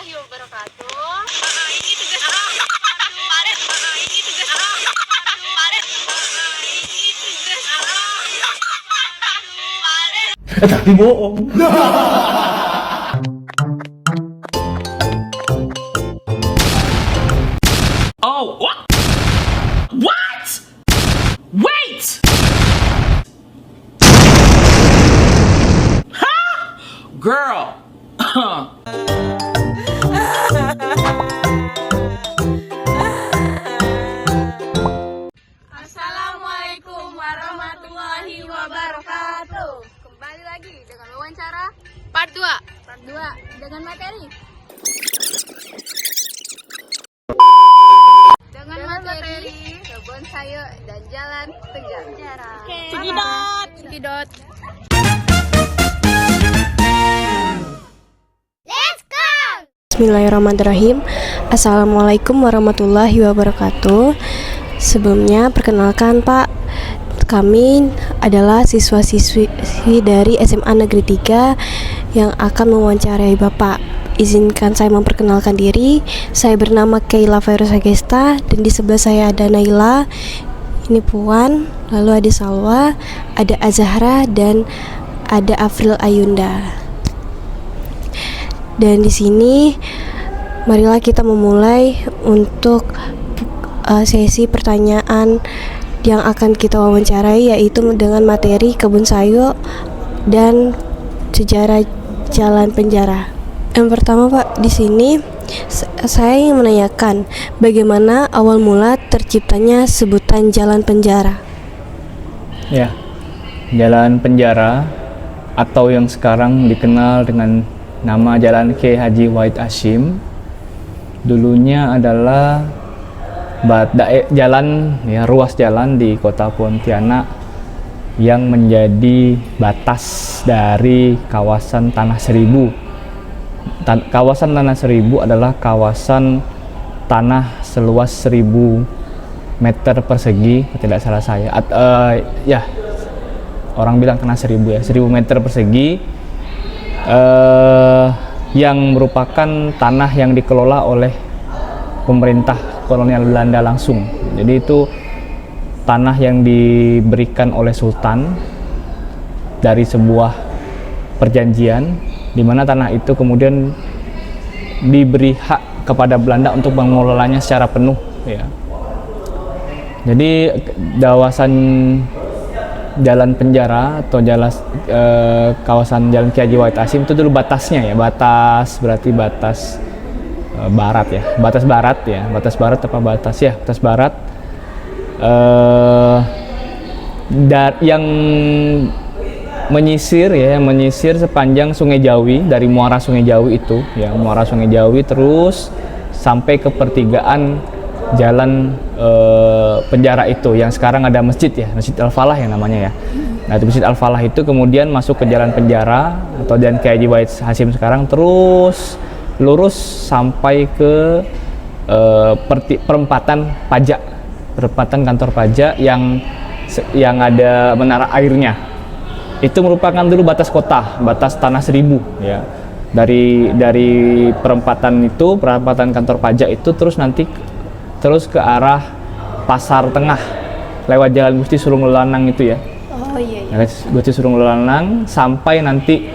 warahmatullahi wabarakatuh. Ini tugas ini tugas ini tugas Tapi bohong. Oh, what? What? Wait! Huh? Girl. Assalamualaikum warahmatullahi wabarakatuh. Kembali lagi dengan wawancara part 2 dengan materi kebun sayur dan jalan penjara. Cekidot. Let's go. Bismillahirrahmanirrahim. Assalamualaikum warahmatullahi wabarakatuh. Sebelumnya perkenalkan Pak, kami adalah siswa-siswi dari SMA Negeri 3 yang akan mewawancarai Bapak. Izinkan saya memperkenalkan diri. Saya bernama Keila Fairuza Gesta dan di sebelah saya ada Naila, ini Puan, lalu ada Salwa, ada Azahra dan ada Afril Ayunda. Dan di sini marilah kita memulai untuk sesi pertanyaan yang akan kita wawancarai, yaitu dengan materi kebun sayur dan sejarah jalan penjara. Yang pertama Pak, di sini saya ingin menanyakan bagaimana awal mula terciptanya sebutan jalan penjara. Ya, jalan penjara atau yang sekarang dikenal dengan nama Jalan Kiai Haji Wahid Hasyim dulunya adalah jalan, ya, ruas jalan di kota Pontianak yang menjadi batas dari kawasan Tanah Seribu. Kawasan Tanah Seribu adalah kawasan tanah seluas 1000 meter persegi, tidak salah saya. Ya, orang bilang tanah 1000 ya, 1000 meter persegi, yang merupakan tanah yang dikelola oleh pemerintah kolonial Belanda langsung. Jadi itu tanah yang diberikan oleh Sultan dari sebuah perjanjian, di mana tanah itu kemudian diberi hak kepada Belanda untuk mengelolanya secara penuh, ya. Jadi kawasan jalan penjara atau kawasan Jalan Kiai Haji Wahid Hasyim itu dulu batasnya, ya, berarti batas barat, ya, batas barat yang menyisir sepanjang Sungai Jawi, dari muara Sungai Jawi itu, ya, muara Sungai Jawi terus sampai ke pertigaan jalan penjara itu yang sekarang ada masjid, ya, Masjid Al-Falah yang namanya, ya. Nah, itu Masjid Al-Falah itu kemudian masuk ke jalan penjara atau Jalan Kiai Haji Wahid Hasyim sekarang, terus lurus sampai ke perempatan kantor pajak yang ada menara airnya. Itu merupakan dulu batas kota, batas Tanah Seribu, ya. Dari perempatan kantor pajak itu terus ke arah Pasar Tengah lewat Jalan Gusti Surung Lelanang itu, ya. Oh iya. Gusti Surung Lelanang sampai nanti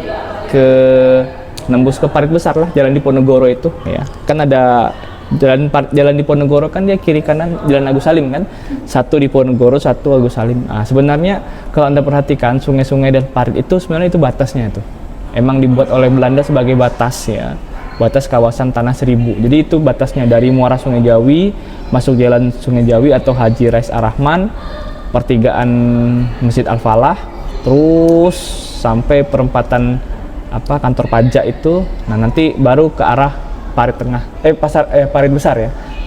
nembus ke Parit Besar lah, Jalan Diponegoro itu, ya. Kan ada Jalan Diponegoro kan dia kiri kanan Jalan Agus Salim kan, satu Diponegoro, satu Agus Salim. Nah, sebenarnya kalau Anda perhatikan sungai-sungai dan parit itu sebenarnya itu batasnya itu emang dibuat oleh Belanda sebagai batas, ya, batas kawasan Tanah Seribu. Jadi itu batasnya dari muara Sungai Jawi masuk Jalan Sungai Jawi atau Haji Rais Ar-Rahman, pertigaan Masjid Al-Falah, terus sampai perempatan kantor pajak itu. Nah, nanti baru ke arah Parit Besar, ya.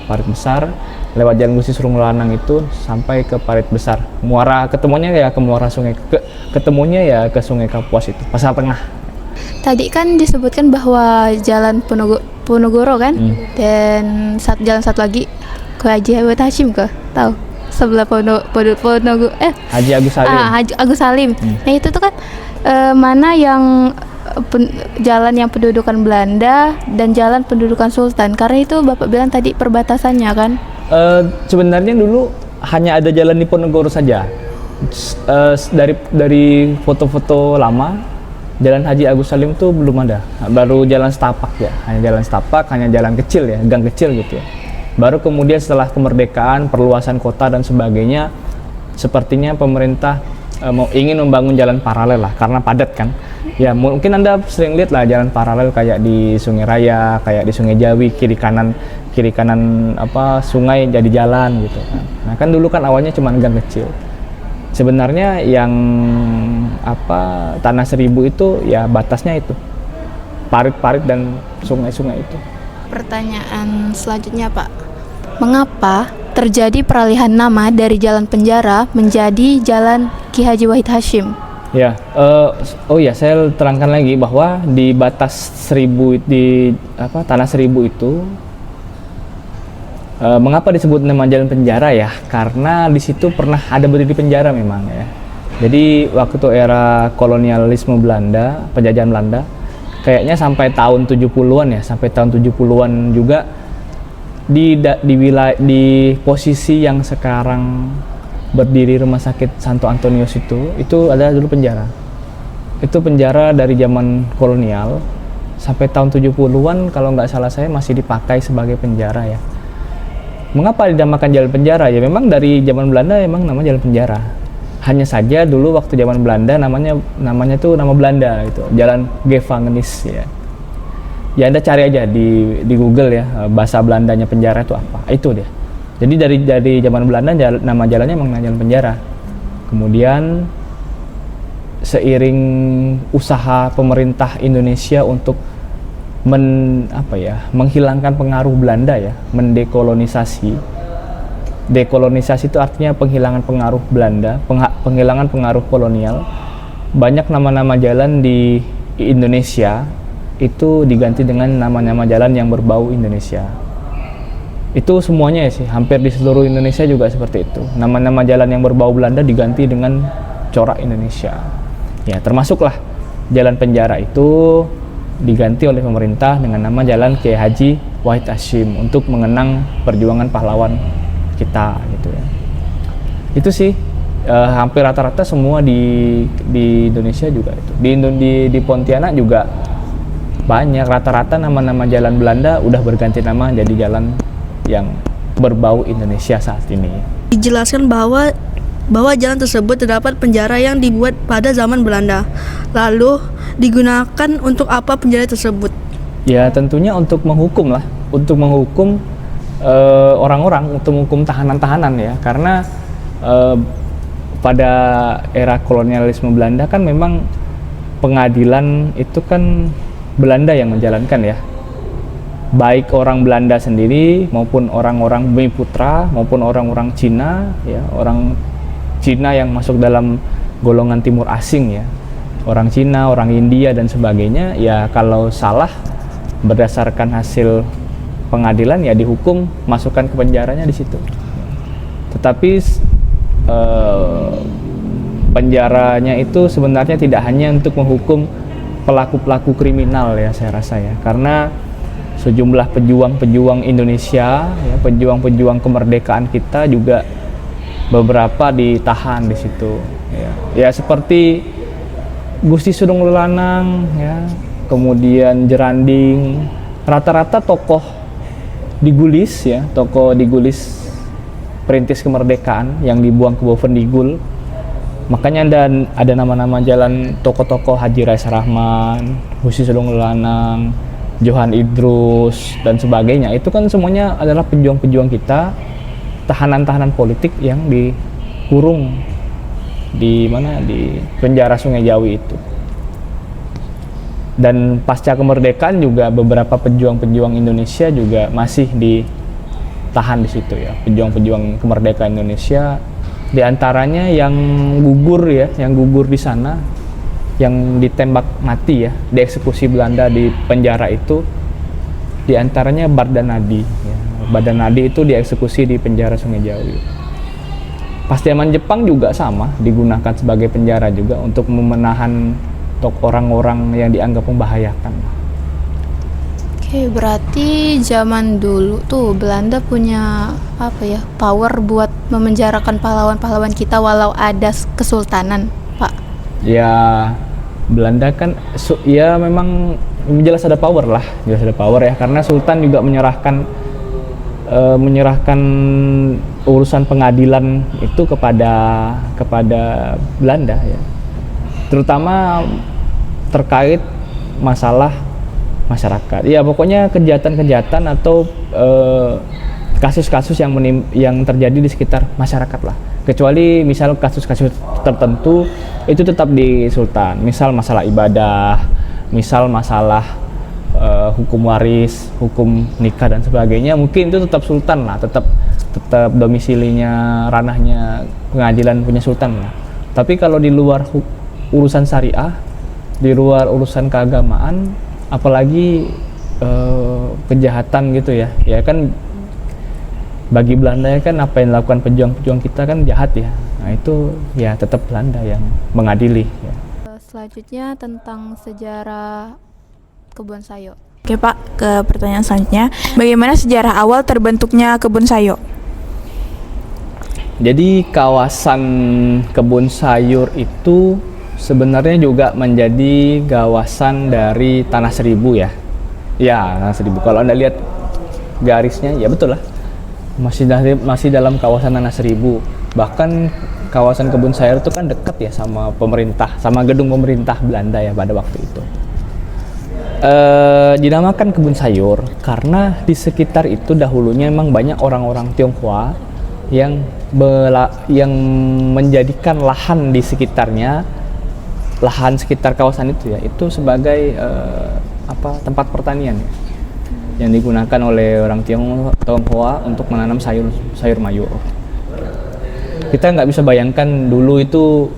Parit Besar lewat Jalan Gusti Surung Lelanang itu sampai ke Parit Besar. Ketemunya ya ke Sungai Kapuas itu, Pasar Tengah. Tadi kan disebutkan bahwa Jalan Ponegoro kan, dan jalan satu lagi ke Haji Wahid Hasyim tahu? Sebelah Haji Agus Salim. Haji Agus Salim. Nah, itu tuh kan mana yang jalan yang pendudukan Belanda dan jalan pendudukan Sultan? Karena itu Bapak bilang tadi perbatasannya kan? Sebenarnya dulu hanya ada jalan Diponegoro saja. Dari foto-foto lama, Jalan Haji Agus Salim itu belum ada. Baru jalan setapak ya, hanya jalan setapak, hanya jalan kecil ya, gang kecil gitu ya. Baru kemudian setelah kemerdekaan, perluasan kota dan sebagainya, sepertinya pemerintah ingin membangun jalan paralel lah, karena padat kan. Ya mungkin Anda sering lihat lah jalan paralel kayak di Sungai Raya, kayak di Sungai Jawi, kiri kanan sungai jadi jalan gitu kan. Nah kan dulu kan awalnya cuma gang kecil. Sebenarnya yang Tanah Seribu itu ya batasnya itu parit-parit dan sungai-sungai itu. Pertanyaan selanjutnya Pak, mengapa terjadi peralihan nama dari Jalan Penjara menjadi Jalan Ki Haji Wahid Hasyim? Ya, saya terangkan lagi bahwa di batas Tanah Seribu itu mengapa disebut nama Jalan Penjara ya? Karena di situ pernah ada berdiri penjara memang ya. Jadi waktu itu era kolonialisme Belanda, penjajahan Belanda, kayaknya sampai tahun 70-an ya, sampai tahun 70-an juga di posisi yang sekarang berdiri Rumah Sakit Santo Antonius itu ada dulu penjara. Itu penjara dari zaman kolonial sampai tahun 70-an kalau nggak salah saya masih dipakai sebagai penjara ya. Mengapa dinamakan Jalan Penjara? Ya memang dari zaman Belanda memang nama Jalan Penjara. Hanya saja dulu waktu zaman Belanda namanya tuh nama Belanda gitu, Jalan Gevangenis ya. Ya Anda cari aja di Google ya, bahasa Belandanya penjara itu apa. Itu dia. Jadi dari zaman Belanda nama jalannya memang Jalan Penjara. Kemudian seiring usaha pemerintah Indonesia untuk menghilangkan pengaruh Belanda ya, mendekolonisasi. Dekolonisasi itu artinya penghilangan pengaruh Belanda, penghilangan pengaruh kolonial. Banyak nama-nama jalan di Indonesia itu diganti dengan nama-nama jalan yang berbau Indonesia. Itu semuanya ya sih, hampir di seluruh Indonesia juga seperti itu. Nama-nama jalan yang berbau Belanda diganti dengan corak Indonesia. Ya, termasuklah Jalan Penjara itu diganti oleh pemerintah dengan nama Jalan Kiai Haji Wahid Hasyim untuk mengenang perjuangan pahlawan kita gitu ya. Itu sih hampir rata-rata semua di Indonesia juga itu. Di Pontianak juga banyak, rata-rata nama-nama jalan Belanda udah berganti nama jadi jalan yang berbau Indonesia saat ini. Dijelaskan bahwa jalan tersebut terdapat penjara yang dibuat pada zaman Belanda. Lalu digunakan untuk apa penjara tersebut? Ya tentunya untuk menghukum lah, untuk menghukum orang-orang, untuk menghukum tahanan-tahanan ya. Karena pada era kolonialisme Belanda kan memang pengadilan itu kan Belanda yang menjalankan ya. Baik orang Belanda sendiri maupun orang-orang Bumiputra maupun orang-orang Cina ya, orang Cina yang masuk dalam golongan timur asing ya, orang Cina, orang India dan sebagainya ya, kalau salah berdasarkan hasil pengadilan ya dihukum, masukkan ke penjaranya di situ. Tetapi penjaranya itu sebenarnya tidak hanya untuk menghukum pelaku-pelaku kriminal ya, saya rasa ya, karena sejumlah pejuang-pejuang Indonesia ya, pejuang-pejuang kemerdekaan kita juga beberapa ditahan di situ ya. Ya seperti Gusti Sudung Lulanang ya, kemudian Jeranding, rata-rata tokoh digulis ya, tokoh digulis perintis kemerdekaan yang dibuang ke Bovendigul. Makanya ada nama-nama jalan tokoh-tokoh Haji Raisa Rahman, Gusti Sudung Lulanang, Johan Idrus dan sebagainya. Itu kan semuanya adalah pejuang-pejuang kita, tahanan-tahanan politik yang dikurung di penjara Sungai Jawi itu. Dan pasca kemerdekaan juga beberapa pejuang-pejuang Indonesia juga masih ditahan di situ ya, pejuang-pejuang kemerdekaan Indonesia. Di antaranya yang gugur di sana, yang ditembak mati ya, dieksekusi Belanda di penjara itu, di antaranya Bardanadi ya. Bardanadi itu dieksekusi di penjara Sungai Jawi. Pas zaman Jepang juga sama, digunakan sebagai penjara juga untuk menahan untuk orang-orang yang dianggap membahayakan. Oke, berarti zaman dulu tuh Belanda punya apa ya, power buat memenjarakan pahlawan-pahlawan kita walau ada kesultanan, Pak. Ya, Belanda kan ya memang jelas ada power lah, jelas ada power ya, karena Sultan juga menyerahkan urusan pengadilan itu kepada Belanda ya, terutama terkait masalah masyarakat. Ya pokoknya kejahatan-kejahatan atau kasus-kasus yang terjadi di sekitar masyarakat lah. Kecuali misal kasus-kasus tertentu itu tetap di Sultan. Misal masalah ibadah, misal masalah hukum waris, hukum nikah dan sebagainya, mungkin itu tetap Sultan lah, tetap domisilinya, ranahnya pengadilan punya Sultan lah. Tapi kalau di luar urusan syariah, di luar urusan keagamaan, apalagi kejahatan gitu ya kan bagi Belanda ya kan apa yang dilakukan pejuang-pejuang kita kan jahat ya. Nah itu ya tetap Belanda yang mengadili ya. Selanjutnya tentang sejarah kebun sayo. Oke Pak, ke pertanyaan selanjutnya. Bagaimana sejarah awal terbentuknya kebun sayo? Jadi kawasan kebun sayur itu sebenarnya juga menjadi kawasan dari Tanah Seribu ya. Ya, Tanah Seribu. Kalau Anda lihat garisnya, ya betul lah. Masih dalam kawasan Tanah Seribu. Bahkan kawasan kebun sayur itu kan dekat ya sama pemerintah, sama gedung pemerintah Belanda ya pada waktu itu. Dinamakan kebun sayur karena di sekitar itu dahulunya memang banyak orang-orang Tionghoa yang menjadikan lahan di sekitarnya, lahan sekitar kawasan itu ya, itu sebagai tempat pertanian ya, yang digunakan oleh orang Tionghoa untuk menanam sayur mayur. Kita nggak bisa bayangkan dulu itu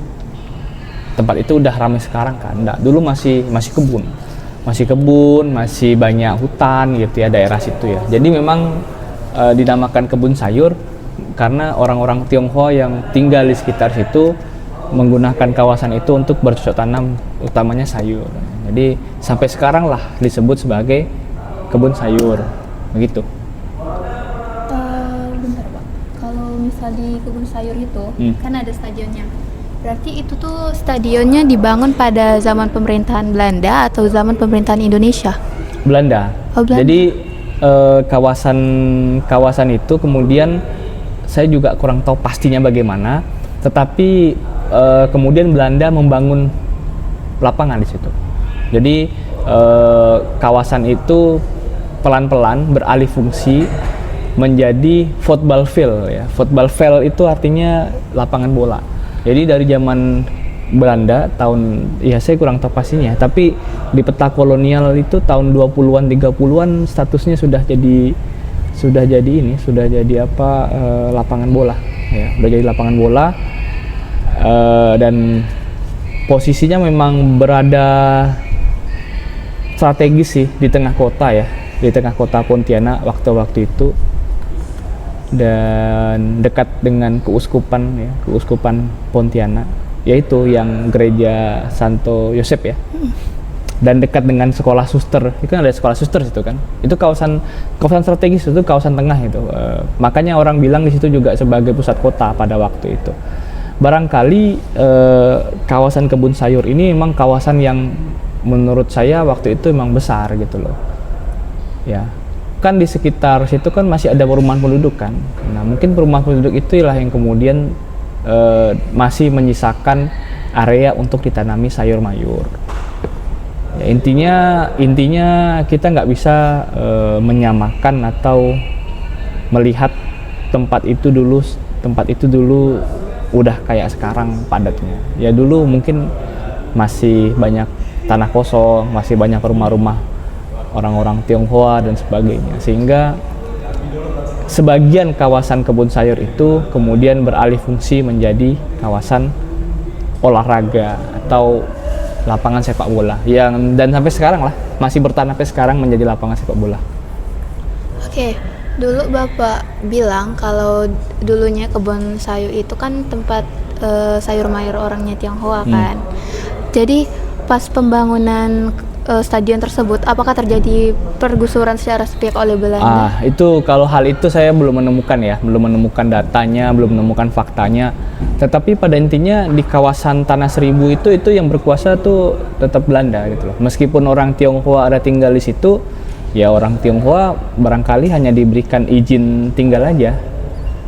tempat itu udah ramai sekarang kan, nggak, dulu masih kebun, masih banyak hutan gitu ya daerah situ ya. Jadi memang dinamakan kebun sayur karena orang-orang Tionghoa yang tinggal di sekitar situ menggunakan kawasan itu untuk bercocok tanam, utamanya sayur. Jadi sampai sekarang lah disebut sebagai kebun sayur, begitu. Bentar Pak, kalau misal di kebun sayur itu kan ada stadionnya. Berarti itu tuh stadionnya dibangun pada zaman pemerintahan Belanda atau zaman pemerintahan Indonesia? Belanda. Oh, Belanda. Jadi kawasan itu kemudian saya juga kurang tahu pastinya bagaimana, tetapi kemudian Belanda membangun lapangan di situ. Jadi kawasan itu pelan-pelan beralih fungsi menjadi football field ya. Football field itu artinya lapangan bola. Jadi dari zaman Belanda saya kurang tahu pastinya, tapi di peta kolonial itu tahun 20-an 30-an statusnya sudah jadi lapangan bola ya, udah jadi lapangan bola. Dan posisinya memang berada strategis sih di tengah kota ya, di tengah kota Pontianak waktu itu, dan dekat dengan keuskupan Pontianak, yaitu yang gereja Santo Yosef ya, dan dekat dengan sekolah suster. Itu kan ada sekolah suster situ kan, itu kawasan strategis, itu kawasan tengah itu. Makanya orang bilang di situ juga sebagai pusat kota pada waktu itu. Barangkali kawasan kebun sayur ini memang kawasan yang menurut saya waktu itu memang besar gitu loh ya, kan di sekitar situ kan masih ada perumahan penduduk kan. Nah mungkin perumahan penduduk itulah yang kemudian masih menyisakan area untuk ditanami sayur mayur ya. Intinya kita nggak bisa menyamakan atau melihat tempat itu dulu udah kayak sekarang padatnya ya. Dulu mungkin masih banyak tanah kosong, masih banyak rumah-rumah orang-orang Tionghoa dan sebagainya, sehingga sebagian kawasan kebun sayur itu kemudian beralih fungsi menjadi kawasan olahraga atau lapangan sepak bola dan sampai sekarang lah masih bertahan sampai sekarang menjadi lapangan sepak bola. Oke, dulu Bapak bilang kalau dulunya kebun sayur itu kan tempat sayur mayur orangnya Tionghoa kan. Jadi pas pembangunan stadion tersebut, apakah terjadi pergusuran secara sepihak oleh Belanda? Itu kalau hal itu saya belum menemukan datanya, belum menemukan faktanya. Tetapi pada intinya di kawasan Tanah Seribu itu yang berkuasa tuh tetap Belanda gitu loh. Meskipun orang Tionghoa ada tinggal di situ, ya orang Tionghoa barangkali hanya diberikan izin tinggal aja.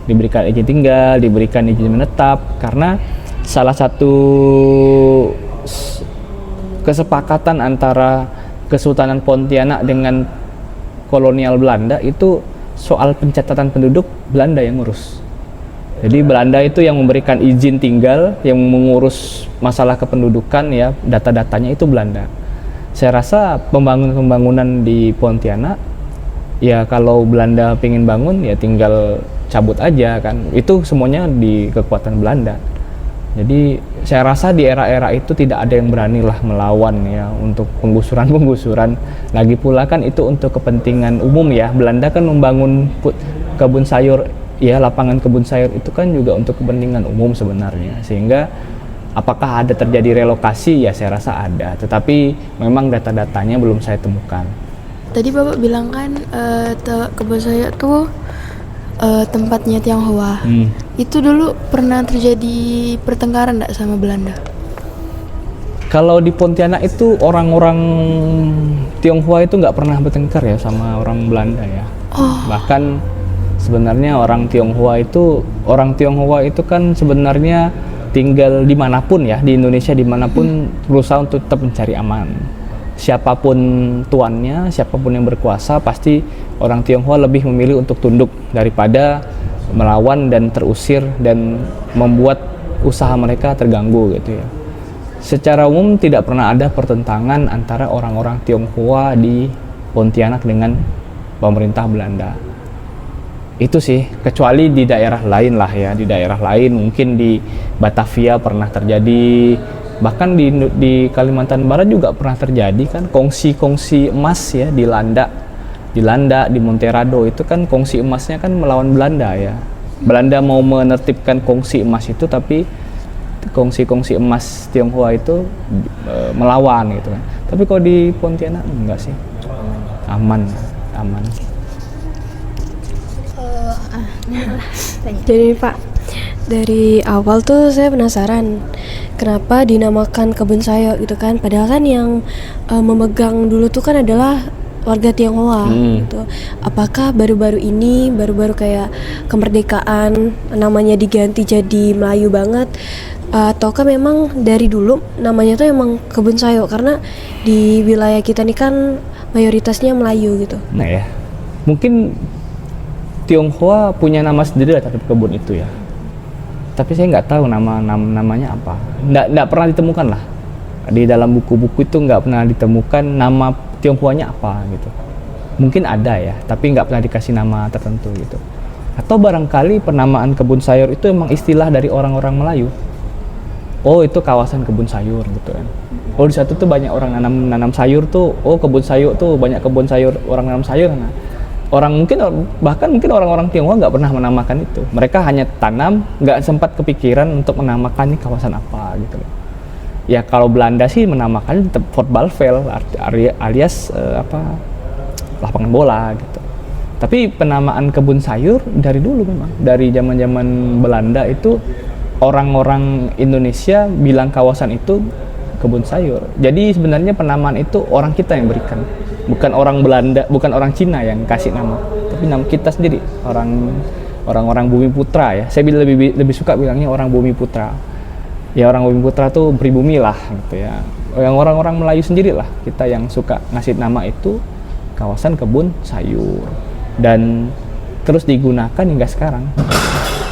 Diberikan izin tinggal, diberikan izin menetap, karena salah satu kesepakatan antara Kesultanan Pontianak dengan kolonial Belanda itu soal pencatatan penduduk Belanda yang ngurus. Jadi Belanda itu yang memberikan izin tinggal, yang mengurus masalah kependudukan ya, data-datanya itu Belanda. Saya rasa pembangunan di Pontianak ya kalau Belanda pengen bangun ya tinggal cabut aja kan. Itu semuanya di kekuatan Belanda. Jadi saya rasa di era-era itu tidak ada yang beranilah melawan ya untuk penggusuran. Lagi pula kan itu untuk kepentingan umum ya. Belanda kan membangun kebun sayur ya, lapangan kebun sayur itu kan juga untuk kepentingan umum sebenarnya. Sehingga apakah ada terjadi relokasi ya saya rasa ada. Tetapi memang data-datanya belum saya temukan. Tadi Bapak bilang kan kebun sayur tuh tempatnya Tionghoa. Itu dulu pernah terjadi pertengkaran nggak sama Belanda? Kalau di Pontianak itu orang-orang Tionghoa itu nggak pernah bertengkar ya sama orang Belanda ya. Bahkan sebenarnya orang Tionghoa itu kan sebenarnya tinggal dimanapun ya, di Indonesia dimanapun berusaha untuk tetap mencari aman. Siapapun tuannya, siapapun yang berkuasa, pasti orang Tionghoa lebih memilih untuk tunduk daripada melawan dan terusir dan membuat usaha mereka terganggu gitu ya. Secara umum tidak pernah ada pertentangan antara orang-orang Tionghoa di Pontianak dengan pemerintah Belanda. Itu sih, kecuali di daerah lain lah ya, di daerah lain mungkin di Batavia pernah terjadi, bahkan di Kalimantan Barat juga pernah terjadi kan kongsi emas ya di Landa, di Monterado itu kan kongsi emasnya kan melawan Belanda ya. Belanda mau menertibkan kongsi emas itu, tapi kongsi emas Tionghoa itu melawan gitu kan. Tapi kalau di Pontianak enggak sih, aman. Jadi Pak, dari awal tuh saya penasaran kenapa dinamakan kebun sayur gitu kan, padahal kan yang memegang dulu tuh kan adalah warga Tionghoa gitu. Apakah baru-baru kayak kemerdekaan namanya diganti jadi Melayu banget, ataukah memang dari dulu namanya tuh emang kebun sayur karena di wilayah kita nih kan mayoritasnya Melayu gitu. Nah ya, mungkin Tionghoa punya nama sendiri terhadap kebun itu ya. Tapi saya nggak tahu namanya apa. Nggak pernah ditemukan lah. Di dalam buku-buku itu nggak pernah ditemukan nama Tionghoanya apa gitu. Mungkin ada ya, tapi nggak pernah dikasih nama tertentu gitu. Atau barangkali penamaan kebun sayur itu emang istilah dari orang-orang Melayu. Oh itu kawasan kebun sayur gitu kan. Oh di satu tuh banyak orang nanam sayur tuh. Oh kebun sayur tuh banyak kebun sayur, orang nanam sayur. Nah, bahkan mungkin orang-orang Tionghoa nggak pernah menamakan itu. Mereka hanya tanam, nggak sempat kepikiran untuk menamakan ini kawasan apa gitu loh. Ya kalau Belanda sih menamakannya tetap voetbalveld alias lapangan bola gitu. Tapi penamaan kebun sayur dari dulu memang, dari zaman-zaman Belanda itu orang-orang Indonesia bilang kawasan itu kebun sayur. Jadi sebenarnya penamaan itu orang kita yang berikan, bukan orang Belanda, bukan orang Cina yang kasih nama, tapi nama kita sendiri, orang-orang Bumi Putra ya. Saya lebih suka bilangnya orang Bumi Putra. Ya orang Bumi Putra tuh pribumi lah gitu ya. Yang orang-orang Melayu sendiri lah kita yang suka ngasih nama itu kawasan kebun sayur, dan terus digunakan hingga sekarang.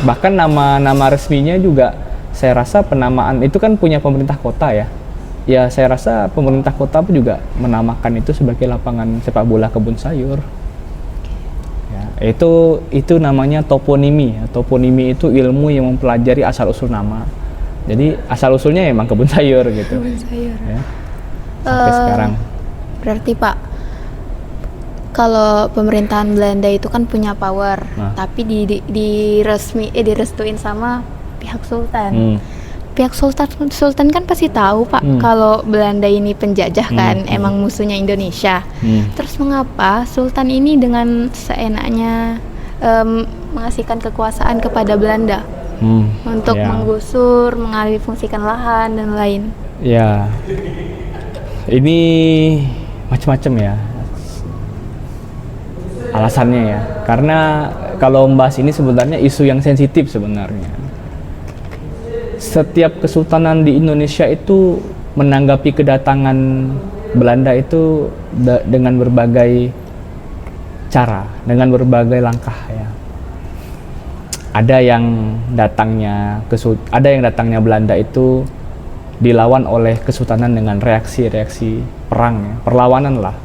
Bahkan nama resminya juga saya rasa penamaan itu kan punya pemerintah kota ya. Ya saya rasa pemerintah kota pun juga menamakan itu sebagai lapangan sepak bola kebun sayur. Ya, itu namanya toponimi. Ya. Toponimi itu ilmu yang mempelajari asal usul nama. Jadi asal usulnya emang kebun sayur gitu. Kebun sayur. Ya. Sampai sekarang. Berarti Pak, kalau pemerintahan Belanda itu kan punya power, tapi direstuin sama pihak Sultan. pihak Sultan kan pasti tahu Pak kalau Belanda ini penjajah kan, emang musuhnya Indonesia. Terus mengapa Sultan ini dengan seenaknya mengasihkan kekuasaan kepada Belanda untuk menggusur, mengalihfungsikan lahan dan lain? Ya, ini macam-macam ya alasannya ya. Karena kalau membahas ini sebenarnya isu yang sensitif sebenarnya. Setiap kesultanan di Indonesia itu menanggapi kedatangan Belanda itu dengan berbagai cara, dengan berbagai langkah ya. Ada yang datangnya Belanda itu dilawan oleh kesultanan dengan reaksi-reaksi perang ya, perlawanan lah.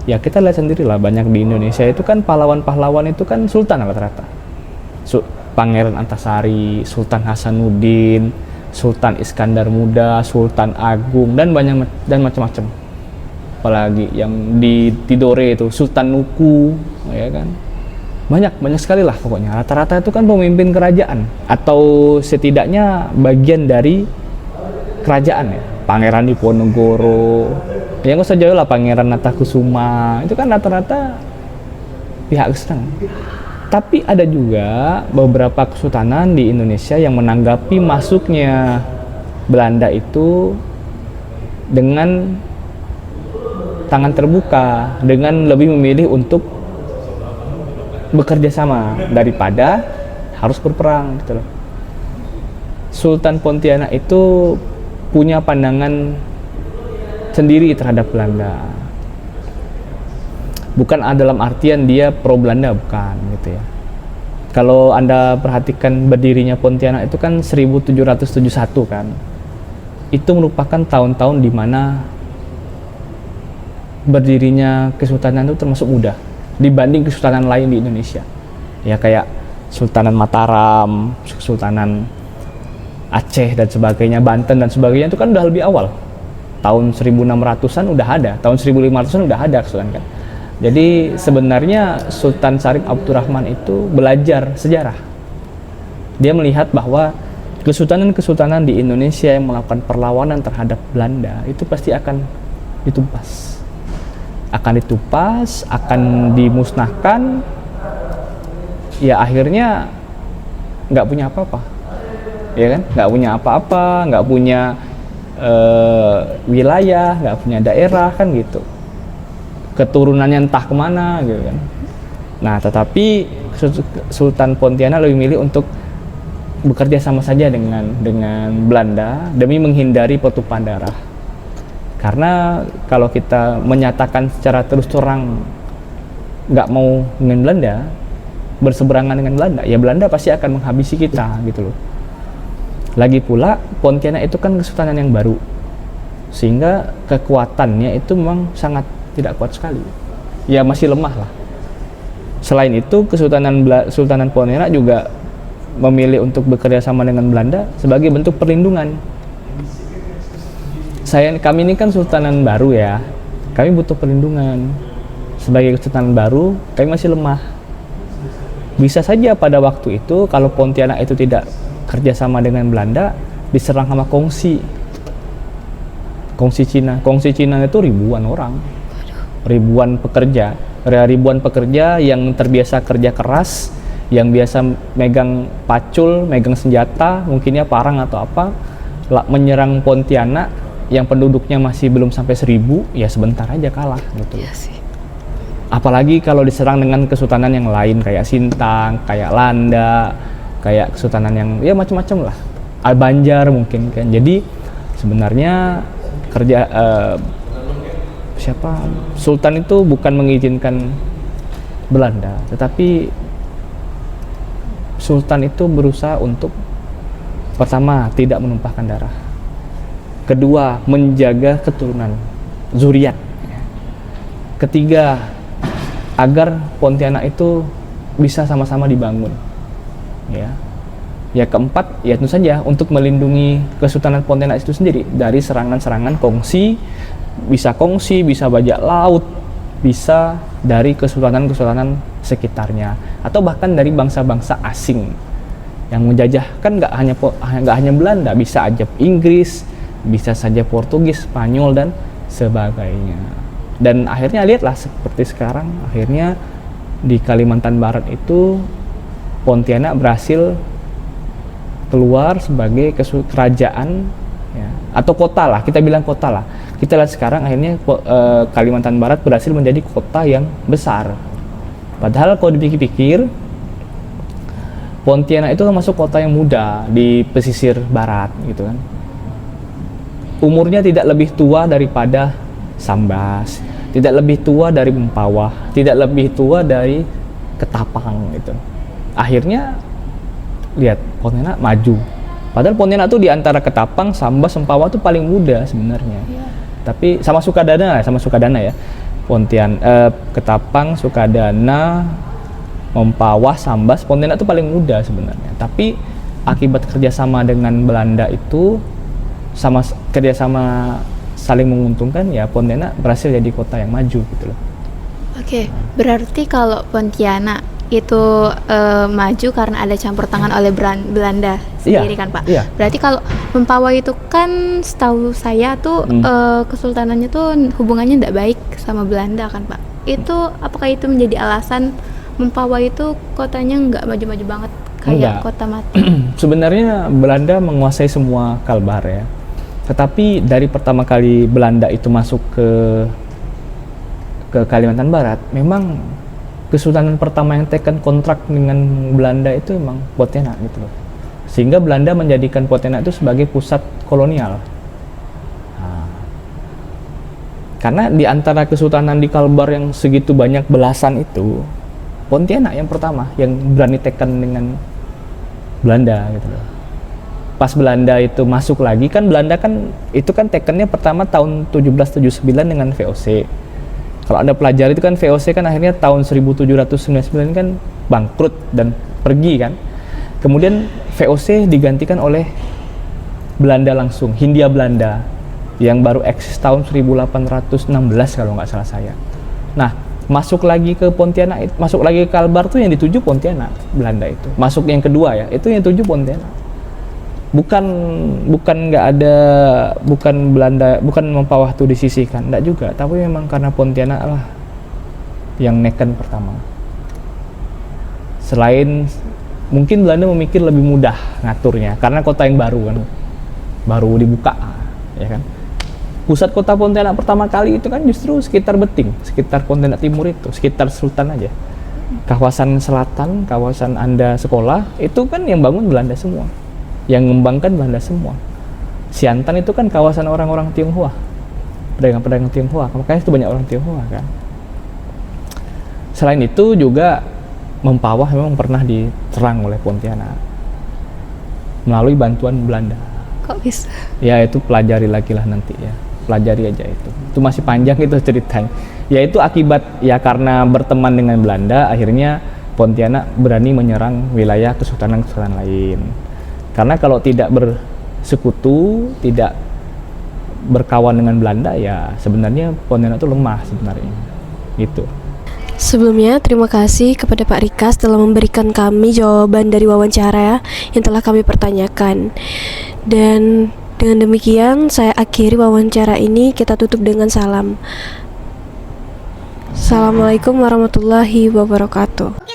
Ya kita lihat sendiri lah, banyak di Indonesia itu kan pahlawan-pahlawan itu kan sultan rata-rata. Pangeran Antasari, Sultan Hasanuddin, Sultan Iskandar Muda, Sultan Agung, dan macam-macam. Apalagi yang di Tidore itu Sultan Nuku, ya kan? Banyak sekali lah pokoknya. Rata-rata itu kan pemimpin kerajaan atau setidaknya bagian dari kerajaan ya. Pangeran Diponegoro, yang nggak usah jauh lah, Pangeran Natakusuma, itu kan rata-rata pihak Islam. Tapi ada juga beberapa kesultanan di Indonesia yang menanggapi masuknya Belanda itu dengan tangan terbuka, dengan lebih memilih untuk bekerja sama daripada harus berperang gitu loh. Sultan Pontianak itu punya pandangan sendiri terhadap Belanda. Bukan dalam artian dia pro Belanda, bukan gitu ya. Kalau Anda perhatikan berdirinya Pontianak itu kan 1771 kan. Itu merupakan tahun-tahun di mana berdirinya kesultanan itu termasuk mudah dibanding kesultanan lain di Indonesia. Ya kayak Sultanan Mataram, Kesultanan Aceh dan sebagainya, Banten dan sebagainya itu kan udah lebih awal. Tahun 1600-an udah ada, tahun 1500-an udah ada kesultanan kan. Jadi sebenarnya Sultan Syarif Abdurrahman itu belajar sejarah. Dia melihat bahwa kesultanan-kesultanan di Indonesia yang melakukan perlawanan terhadap Belanda itu pasti akan ditumpas. Akan dimusnahkan. Ya akhirnya nggak punya apa-apa. Ya kan? Nggak punya apa-apa, nggak punya wilayah, nggak punya daerah kan gitu. Keturunannya entah kemana gitu kan. Nah tetapi Sultan Pontianak lebih milih untuk bekerja sama saja dengan Belanda demi menghindari pertumpahan darah. Karena kalau kita menyatakan secara terus terang nggak mau dengan Belanda, berseberangan dengan Belanda, ya Belanda pasti akan menghabisi kita gitu loh. Lagi pula Pontianak itu kan kesultanan yang baru, sehingga kekuatannya itu memang sangat tidak kuat sekali. Ya masih lemah lah. Selain itu Kesultanan Pontianak juga memilih untuk bekerja sama dengan Belanda sebagai bentuk perlindungan. Kami ini kan Sultanan baru ya. Kami butuh perlindungan. Sebagai Kesultanan baru, kami masih lemah. Bisa saja pada waktu itu kalau Pontianak itu tidak kerjasama dengan Belanda, diserang sama Kongsi Cina. Kongsi Cina itu ribuan orang, ribuan pekerja yang terbiasa kerja keras, yang biasa megang pacul, megang senjata, mungkinnya parang atau apa, menyerang Pontianak yang penduduknya masih belum sampai 1000, ya sebentar aja kalah gitu. Iya sih. Apalagi kalau diserang dengan kesultanan yang lain kayak Sintang, kayak Landa, kayak kesultanan yang ya macam-macam lah, Banjar mungkin kan. Jadi sebenarnya Sultan itu bukan mengizinkan Belanda, tetapi Sultan itu berusaha untuk pertama tidak menumpahkan darah, kedua menjaga keturunan zuriat, ketiga agar Pontianak itu bisa sama-sama dibangun. Ya keempat, ya tentu saja untuk melindungi Kesultanan Pontianak itu sendiri dari serangan-serangan Kongsi, bisa bajak laut, bisa dari kesultanan-kesultanan sekitarnya, atau bahkan dari bangsa-bangsa asing Yang menjajah kan nggak hanya Belanda, bisa aja Inggris, bisa saja Portugis, Spanyol dan sebagainya. Dan akhirnya lihatlah seperti sekarang, akhirnya di Kalimantan Barat itu Pontianak berhasil keluar sebagai kerajaan ya, atau kota lah, kita bilang kota lah. Kita lihat sekarang akhirnya Kalimantan Barat berhasil menjadi kota yang besar. Padahal kalau dipikir-pikir, Pontianak itu masuk kota yang muda di pesisir barat gitu kan. Umurnya tidak lebih tua daripada Sambas, tidak lebih tua dari Mempawah, tidak lebih tua dari Ketapang gitu. Akhirnya lihat Pontianak maju. Padahal Pontianak tuh di antara Ketapang, Sambas, Mempawah tuh paling muda sebenarnya. Tapi sama Sukadana ya. Ketapang, Sukadana, Mempawah, Sambas, Pontianak itu paling muda sebenarnya. Tapi akibat kerjasama dengan Belanda itu kerjasama saling menguntungkan ya, Pontianak berhasil jadi kota yang maju gitu loh. Oke, berarti kalau Pontianak itu maju karena ada campur tangan oleh Belanda sendiri kan Pak? Iya. Berarti kalau Mempawah itu kan setahu saya tuh kesultanannya tuh hubungannya tidak baik sama Belanda kan Pak? Itu apakah itu menjadi alasan Mempawah itu kotanya nggak maju-maju banget kayak kota mati? Sebenarnya Belanda menguasai semua Kalbar ya. Tetapi dari pertama kali Belanda itu masuk ke Kalimantan Barat, memang kesultanan pertama yang tekan kontrak dengan Belanda itu memang Pontianak gitu loh. Sehingga Belanda menjadikan Pontianak itu sebagai pusat kolonial. Karena di antara kesultanan di Kalbar yang segitu banyak belasan itu, Pontianak yang pertama yang berani tekan dengan Belanda gitu loh. Pas Belanda itu masuk lagi kan, Belanda kan itu kan tekannya pertama tahun 1779 dengan VOC. Kalau Anda pelajari itu kan VOC kan akhirnya tahun 1799 kan bangkrut dan pergi kan. Kemudian VOC digantikan oleh Belanda langsung, Hindia Belanda yang baru eksis tahun 1816 kalau nggak salah saya. Nah, masuk lagi ke Pontianak, masuk lagi ke Kalbar tuh yang dituju Pontianak, Belanda itu. Masuk yang kedua ya, itu yang dituju Pontianak. Bukan nggak ada, bukan Belanda, bukan Mempawah tuh disisihkan, enggak juga. Tapi memang karena Pontianak lah yang neken pertama. Selain mungkin Belanda memikir lebih mudah ngaturnya karena kota yang baru kan, baru dibuka, ya kan. Pusat kota Pontianak pertama kali itu kan justru sekitar Beting, sekitar Pontianak Timur itu, sekitar Sultan aja. Kawasan selatan, kawasan Anda sekolah, itu kan yang bangun Belanda semua. Yang ngembangkan Belanda semua. Siantan itu kan kawasan orang-orang Tionghoa, pedagang-pedagang Tionghoa, makanya itu banyak orang Tionghoa kan. Selain itu juga Mempawah memang pernah diserang oleh Pontianak melalui bantuan Belanda. Kok bisa? Ya itu pelajari lagi lah nanti ya, pelajari aja itu masih panjang itu ceritanya. Ya itu akibat ya karena berteman dengan Belanda, akhirnya Pontianak berani menyerang wilayah kesultanan-kesultanan lain. Karena kalau tidak bersekutu, tidak berkawan dengan Belanda, ya sebenarnya Pontianak itu lemah sebenarnya gitu. Sebelumnya, terima kasih kepada Pak Rikas telah memberikan kami jawaban dari wawancara yang telah kami pertanyakan. Dan dengan demikian, saya akhiri wawancara ini, kita tutup dengan salam. Assalamualaikum warahmatullahi wabarakatuh.